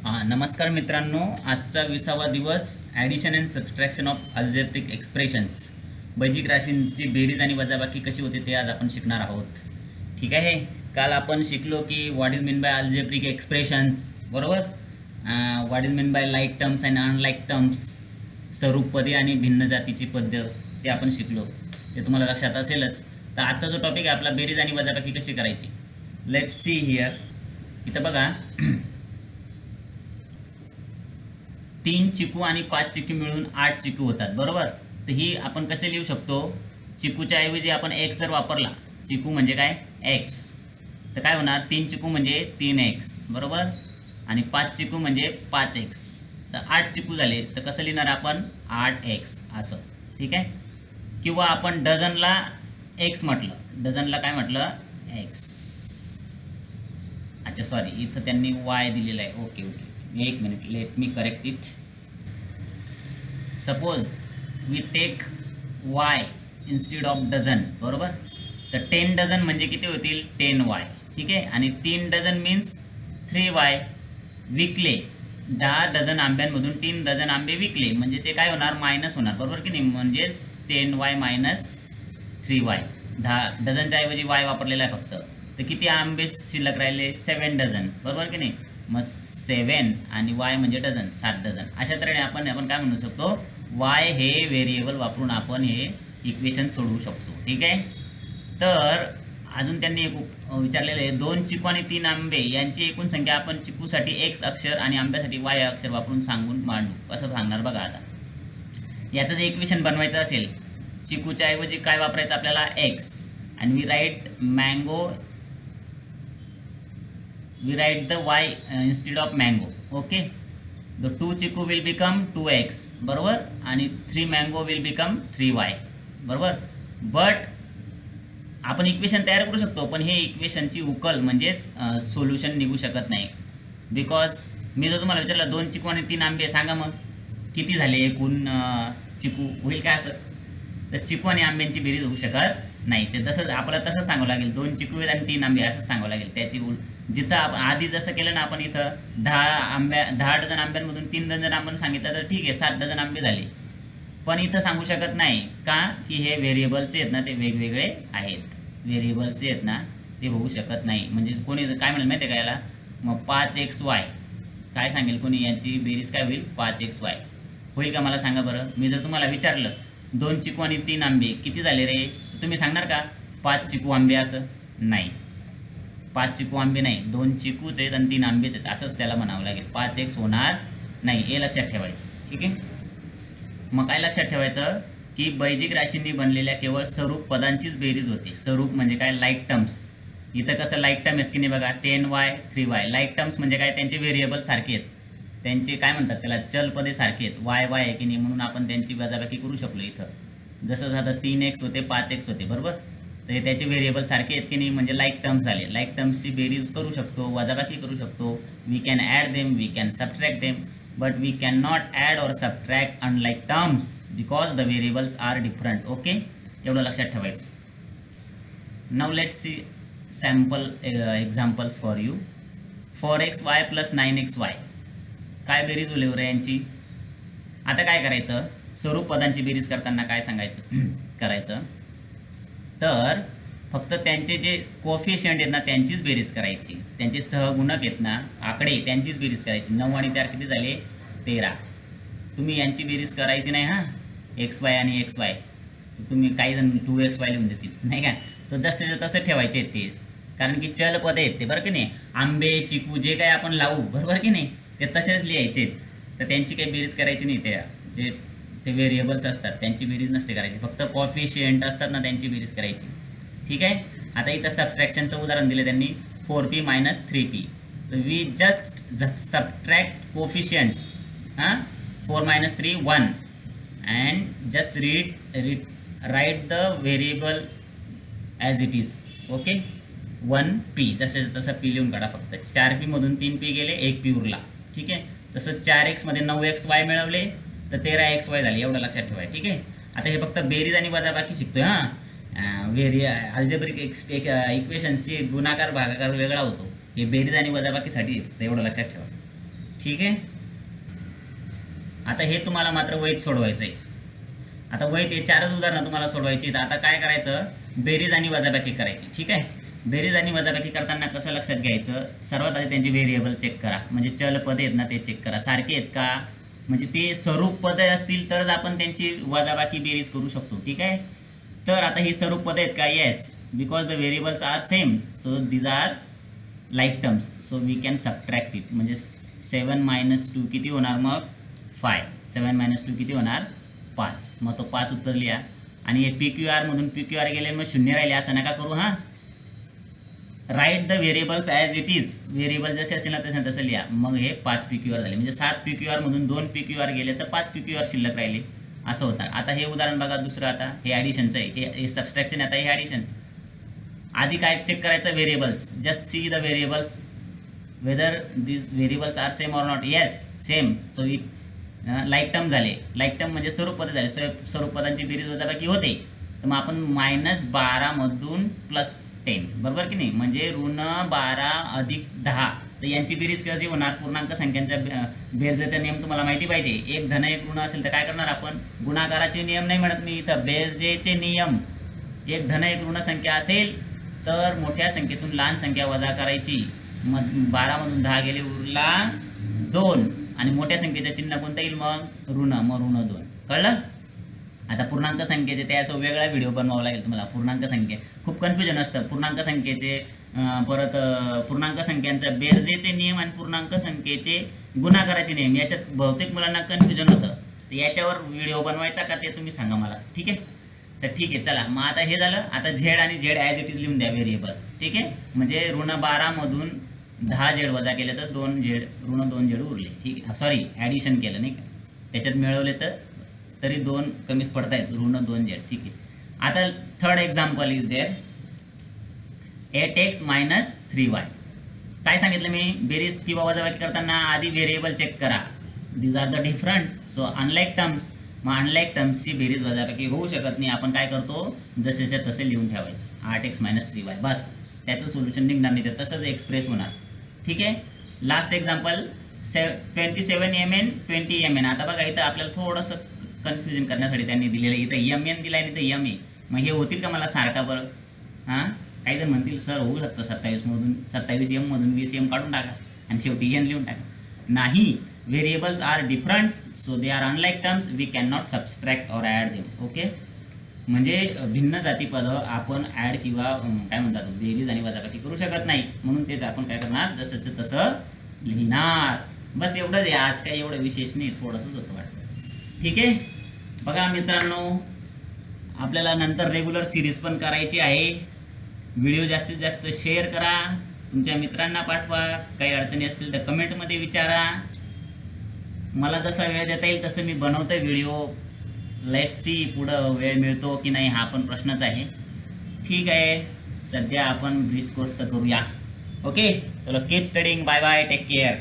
नमस्कार मित्रांनो, आजचा 20वा दिवस addition and subtraction of algebraic expressions. बैजिक राशींची बेरीज आणि वजाबाकी कशी होते ते आज आपण शिकणार आहोत. ठीक आहे. काल आपण शिकलो की what is mean by algebraic expressions, बरोबर. What is mean by like terms and unlike terms, स्वरूप पदे आणि भिन्न जातीची पद्य ते आपण शिकलो. ते तुम्हाला लक्षात असेलच. तर आजचा जो टॉपिक आहे आपला बेरीज आणि वजाबाकी कशी करायची. Let's see here. इथं बघा, 3 चिकू आणि 5 चिकू मिळून 8 चिकू होतात, बरोबर. तर ही आपण कसे लिहू शकतो. चिकूच्या ऐवजी आपण एक्स जर वापरला, चिकू म्हणजे काय एक्स, तर काय होणार. 3 चिकू म्हणजे 3x, बरोबर. आणि 5 चिकू म्हणजे 5x. तर 8 चिकू झाले तर कसं लिहिणार आपण 8x असं. ठीक आहे. किंवा आपण डझनला एक्स म्हटलं, डझनला काय म्हटलं एक्स. अच्छा सॉरी, इथं त्यांनी वाय दिलेला आहे. ओके ओके, एक minute, let me correct it. Suppose we take y instead of dozen, बरोबर. तर 10 डझन म्हणजे किती होतील 10y. ठीक आहे. आणि 3 डझन मीन्स 3y. विकले 10 डझन आंब्यांमधून 3 डझन आंबे विकले म्हणजे ते काय होणार मायनस होणार, बरोबर की नाही. म्हणजेच 10y मायनस 3y. 10 डझनच्या ऐवजी y वापरलेला आहे फक्त. तर किती आंबे शिल्लक राहिले 7 डझन, बरोबर की नाही. मग 7 आणि y म्हणजे डझन, 7 डझन. अशा तऱ्हेने आपण काय म्हणू शकतो, y हे व्हेरिएबल वापरून आपण हे इक्वेशन सोडवू शकतो. ठीक आहे. तर अजून त्यांनी एक विचारलेलं आहे, 2 चिकू आणि 3 आंबे यांची एकूण संख्या आपण चिकूसाठी x अक्षर आणि आंब्यासाठी y अक्षर वापरून सांगून मांडू. कसं सांगणार बघा. आता याचं जे इक्वेशन बनवायचं असेल, चिकूच्या ऐवजी काय वापरायचं आपल्याला x, आणि we write the y instead of mango. Okay, the 2 chiku will become 2x, बरोबर. आणि 3 mango will become 3y, बरोबर. बट आपण इक्वेशन तयार करू शकतो, पण हे इक्वेशनची उकल म्हणजेच सोल्युशन निघू शकत नाही. बिकॉज मी जर तुम्हाला विचारलं 2 चिकू आणि 3 आंबे सांगा, मग किती झाले एकूण चिकू, होईल का असं. तर चिकू आणि आंब्यांची बेरीज होऊ शकत नाही. ते तसंच आपल्याला तसंच सांगावं लागेल, 2 चिकू आहेत आणि 3 आंबे असंच सांगावं लागेल. त्याची जिथं आपण आधी जसं केलं ना, आपण इथं 10 डझन आंब्यांमधून 3 डझन आंबे सांगितलं तर ठीक आहे, 7 डझन आंबे झाले. पण इथं सांगू शकत नाही का, की हे व्हेरिएबल्स आहेत ना ते वेगवेगळे आहेत. व्हेरिएबल्स आहेत ना ते होऊ शकत नाही. म्हणजे कोणी काय म्हणेल माहिती आहे का याला, मग 5xy काय सांगेल कोणी, यांची बेरीज काय होईल 5xy होईल का मला सांगा बरं. मी जर तुम्हाला विचारलं 2 चिकू आणि 3 आंबे किती झाले रे, तुम्ही सांगणार का 5 चिकू आंबे असं. नाही, 5 चिकू आंबे नाही, 2 चिकूच आहेत आणि 3 आंबेच आहेत असंच त्याला म्हणावं लागेल. 5x होणार नाही, हे लक्षात ठेवायचं. ठीक आहे. मग काय लक्षात ठेवायचं की बैजिक राशींनी बनलेल्या केवळ स्वरूप पदांचीच बेरीज होते. स्वरूप म्हणजे काय लाईक टर्म्स. इथं कसं लाईक टर्म की नाही बघा, 10y 3y. लाईक टर्म्स म्हणजे काय, त्यांचे व्हेरिएबल सारखे आहेत, त्यांचे काय म्हणतात त्याला चल पदे सारखे आहेत. y आहे की नाही, म्हणून आपण त्यांची वजाबाकी करू शकलो. इथं जसं झालं 3x होते 5x होते, बरोबर. तर हे त्याचे व्हेरिएबल सारखे आहेत की नाही, म्हणजे लाईक टर्म्स झाले. लाईक टर्म्सची बेरीज करू शकतो, वजाबाकी करू शकतो. We can add them, we can subtract them, but we cannot add or subtract unlike terms because the variables are different. Okay, एवढं लक्षात ठेवायचं. Now let's see sample examples for you. 4xy plus 9xy काय बेरीज होईल रे यांची. आता काय करायचं, स्वरूप पदांची बेरीज करताना काय सांगायचं करायचं, तर फक्त त्यांचे जे कोफिशियंट आहेत ना त्यांचीच बेरीज करायची. त्यांचे सहगुणक आहेत ना आकडे, त्यांचीच बेरीज करायची. 9 आणि 4 किती झाले 13. तुम्ही यांची बेरीज करायची नाही हां, xy आणि xy. तर तुम्ही काही जण 2xy लिहून देतील नाही का. तर जसे तसं ठेवायचे आहेत ते, कारण की चल पदे आहेत ते, बरं की नाही. आंबे चिकू जे काय आपण लावू, बरोबर की नाही, ते तसेच लिहायचे. तर त्यांची काही बेरीज करायची नाही. त्या जे ते व्हेरिएबल्स असतात त्यांची बेरीज नसते करायची, फक्त कोफिशियंट असतात ना त्यांची बेरीज करायची. ठीक आहे. आता इथं सबस्ट्रॅक्शनचं उदाहरण दिले त्यांनी, 4p minus 3p. We just subtract coefficients. 4 minus 3 1 and just write the variable as it is. Okay, 1p जसे तसं p लिहून काढा. फक्त 4p मधून 3p गेले, 1p उरला. ठीक आहे. तसं 4x मध्ये 9xy मिळवले तर 13xy झाले, एवढं लक्षात ठेवा. ठीक आहे. आता हे फक्त बेरीज आणि वजाबाकी शिकतोय हां. अल्जेब्रिक इक्वेशन्सची गुणाकार भागाकार वेगळा होतो. हे बेरीज आणि वजाबाकीसाठी एवढं लक्षात ठेवा. ठीक आहे. आता हे तुम्हाला मात्र वैध सोडवायचं आहे. आता वैध हे 4च उदाहरणं तुम्हाला सोडवायची. तर आता काय करायचं, बेरीज आणि वजाबाकी करायची. ठीक आहे. बेरीज आणि वजाबाकी करताना कसं लक्षात घ्यायचं, सर्वात आधी त्यांचे व्हेरिएबल चेक करा, म्हणजे चल पदे आहेत ना ते चेक करा, सारखे आहेत का, म्हणजे ते स्वरूप पदे असतील तरच आपण त्यांची वजाबाकी बेरीज करू शकतो. ठीक आहे. तर आता ही स्वरूप पदे आहेत का, yes, because the variables are same, so these are like terms, so we can subtract it. म्हणजे 7 - 2 किती होणार मग 5. 7 - 2 किती होणार 5. मग तो 5 उत्तर लिहा. आणि हे PQR मधून PQR गेले मग 0 राहिले, असं नका करू. हां, write the variables as it is. Variable जसे असेल ना तसं तसं लिहा. मग हे 5 PQR झाले, म्हणजे 7 PQR मधून 2 PQR गेले तर 5 PQR शिल्लक राहिले, असं होतं. आता हे उदाहरण बघा दुसरं. आता हे ॲडिशनचं आहे, हे सबस्ट्रॅक्शन. आता हे ॲडिशन. आधी काय चेक करायचं, variables. Just see the variables whether this variables are same or not. Yes, same. So it like term झाले. लाईक टर्म म्हणजे स्वरूप पद झाले. स्वरूप पदांची बेरीज वजाबाकी होते. तर मग आपण -12 मधून +10, बरोबर की नाही, म्हणजे -12 + 10. तर यांची बेरीज कधी होणार, पूर्णांक संख्यांचा बेरजेचा नियम तुम्हाला माहिती पाहिजे. एक धन एक ऋण असेल तर काय करणार आपण, गुणाकाराचे नियम नाही म्हणत मी इथं, बेरजेचे नियम. एक धन एक ऋण संख्या असेल तर मोठ्या संख्येतून लहान संख्या वजा करायची. मग 12 मधून 10 गेले, उरला 2. आणि मोठ्या संख्येचं चिन्ह कोणतं येईल मग ऋण, मग ऋण 2. कळलं. आता पूर्णांक संख्येचे त्याचा वेगळा व्हिडिओ बनवावा लागेल तुम्हाला. पूर्णांक संख्या खूप कन्फ्युजन असतं. पूर्णांक संख्येचे परत पूर्णांक संख्यांचा बेरजेचे नियम आणि पूर्णांक संख्येचे गुणाकाराचे नियम, याच्यात बहुतेक मुलांना कन्फ्युजन होतं. तर याच्यावर व्हिडिओ बनवायचा का ते तुम्ही सांगा मला. ठीक आहे. तर ठीक आहे, चला मग आता हे झालं. आता झेड आणि झेड ॲज इट इज लिहून द्या व्हेरिएबल. ठीक आहे. म्हणजे -12 मधून 10 झेड वजा केले तर 2 झेड, ऋण 2 झेड उरले. ठीक आहे. सॉरी, ॲडिशन केलं नाही का, त्याच्यात मिळवले तर तरी 2 कमीच पडत आहेत, ऋण 2 झेड. ठीक आहे. आता third example is there, 8x - 3y. काय सांगितलं मी, बेरीज किंवा वजाबाकी करताना आधी व्हेरिएबल चेक करा. These are the different, so unlike terms. मग अनलाईक टर्म्सची बेरीज वजाबाकी होऊ शकत नाही. आपण काय करतो, जसेच्या तसे लिहून ठेवायचं, 8x - 3y, बस. त्याचं सोल्युशन निघणार नाही, तर तसंच एक्सप्रेस होणार. ठीक आहे. Last example, 27 mn 20 mn. आता बघा इथं आपल्याला थोडंसं कन्फ्युजन करण्यासाठी त्यांनी दिलेलं, इथं mn दिला आणि इथं ma. मग हे होतील का मला सारखा बरं. हां, काही जण म्हणतील सर होऊ शकतं 27 मधून 27 m मधून 20 m काढून टाका आणि शेवटी n लिहून टाका. नाही, variables are different, so they are unlike terms, we can not subtract or add them. Okay. म्हणजे भिन्न जाती पद आपण ॲड किंवा काय म्हणतात बेरीज आणि वजाबाकी करू शकत नाही. म्हणून तेच आपण काय करणार, जसंच तसं लिहिणार. बस एवढंच आहे. आज काही एवढं विशेष नाही, थोडंसंच होतं वाटतं. ठीक आहे. बघा मित्रांनो, आपल्याला नंतर रेग्युलर सिरीज पण करायची आहे. व्हिडिओ जास्तीत जास्त शेअर करा, तुमच्या मित्रांना पाठवा. काही अडचणी असतील तर कमेंटमध्ये विचारा. मला जसा वेळ देता येईल तसं मी बनवतो व्हिडिओ. लेट्स सी पुढं वेळ मिळतो की नाही, हा पण प्रश्नच आहे. ठीक आहे. सध्या आपण ब्रिज कोर्स तर करूया. ओके, चलो keep studying. Bye bye, take care.